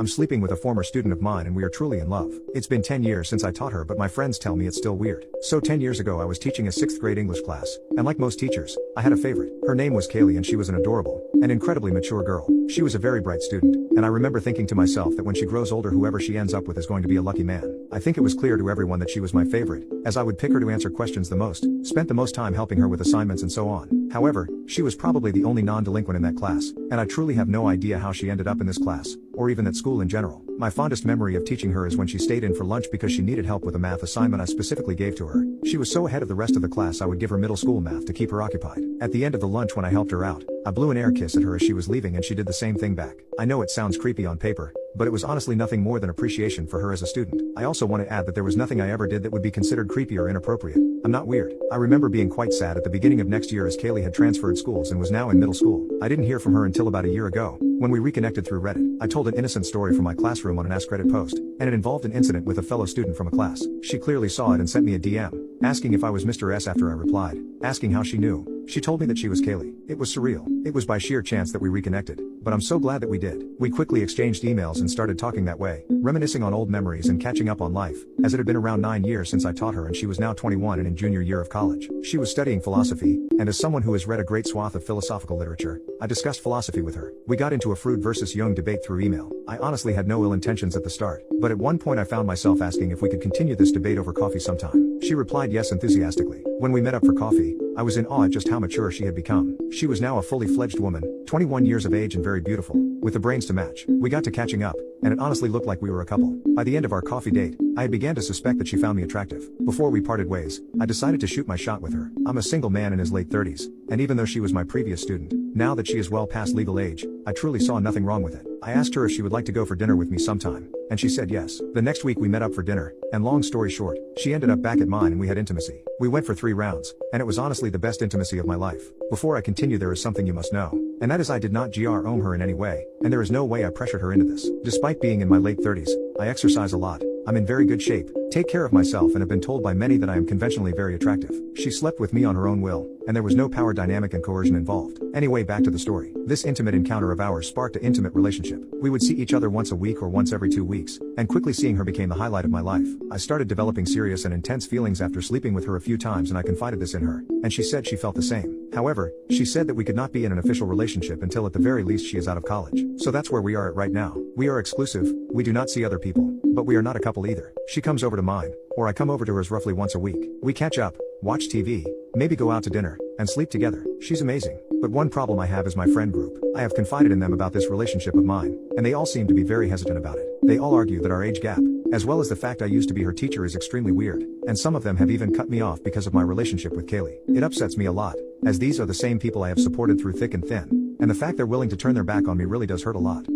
I'm sleeping with a former student of mine and we are truly in love. It's been 10 years since I taught her, but my friends tell me it's still weird. So 10 years ago I was teaching a 6th grade English class, and like most teachers, I had a favorite. Her name was Kaylee and she was an adorable and incredibly mature girl. She was a very bright student, and I remember thinking to myself that when she grows older whoever she ends up with is going to be a lucky man. I think it was clear to everyone that she was my favorite, as I would pick her to answer questions the most, spent the most time helping her with assignments and so on. However, she was probably the only non-delinquent in that class, and I truly have no idea how she ended up in this class, or even at school in general. My fondest memory of teaching her is when she stayed in for lunch because she needed help with a math assignment I specifically gave to her. She was so ahead of the rest of the class I would give her middle school math to keep her occupied. At the end of the lunch when I helped her out, I blew an air kiss at her as she was leaving and she did the same thing back. I know it sounds creepy on paper, but it was honestly nothing more than appreciation for her as a student. I also want to add that there was nothing I ever did that would be considered creepy or inappropriate. I'm not weird. I remember being quite sad at the beginning of next year as Kaylee had transferred schools and was now in middle school. I didn't hear from her until about a year ago, when we reconnected through Reddit. I told an innocent story from my classroom on an Ask Reddit post, and it involved an incident with a fellow student from a class. She clearly saw it and sent me a DM, asking if I was Mr. S after I replied, asking how she knew. She told me that she was Kaylee. It was surreal. It was by sheer chance that we reconnected, but I'm so glad that we did. We quickly exchanged emails and started talking that way, reminiscing on old memories and catching up on life, as it had been around 9 years since I taught her and she was now 21 and in junior year of college. She was studying philosophy, and as someone who has read a great swath of philosophical literature, I discussed philosophy with her. We got into a Freud versus Jung debate through email. I honestly had no ill intentions at the start, but at one point I found myself asking if we could continue this debate over coffee sometime. She replied yes enthusiastically. When we met up for coffee, I was in awe at just how mature she had become. She was now a fully fledged woman, 21 years of age and very beautiful, with the brains to match. We got to catching up, and it honestly looked like we were a couple. By the end of our coffee date, I had began to suspect that she found me attractive. Before we parted ways, I decided to shoot my shot with her. I'm a single man in his late 30s, and even though she was my previous student, now that she is well past legal age, I truly saw nothing wrong with it. I asked her if she would like to go for dinner with me sometime, and she said yes. The next week we met up for dinner, and long story short, she ended up back at mine and we had intimacy. We went for 3 rounds, and it was honestly the best intimacy of my life. Before I continue, there is something you must know, and that is I did not own her in any way, and there is no way I pressured her into this. Despite being in my late 30s, I exercise a lot, I'm in very good shape, take care of myself and have been told by many that I am conventionally very attractive. She slept with me on her own will, and there was no power dynamic and coercion involved. Anyway, back to the story. This intimate encounter of ours sparked an intimate relationship. We would see each other once a week or once every 2 weeks, and quickly seeing her became the highlight of my life. I started developing serious and intense feelings after sleeping with her a few times and I confided this in her, and she said she felt the same. However, she said that we could not be in an official relationship until at the very least she is out of college. So that's where we are at right now. We are exclusive, we do not see other people, but we are not a couple either. She comes over to mine, or I come over to hers roughly once a week. We catch up, watch TV, maybe go out to dinner, and sleep together. She's amazing. But one problem I have is my friend group. I have confided in them about this relationship of mine, and they all seem to be very hesitant about it. They all argue that our age gap, as well as the fact I used to be her teacher, is extremely weird, and some of them have even cut me off because of my relationship with Kaylee. It upsets me a lot, as these are the same people I have supported through thick and thin, and the fact they're willing to turn their back on me really does hurt a lot.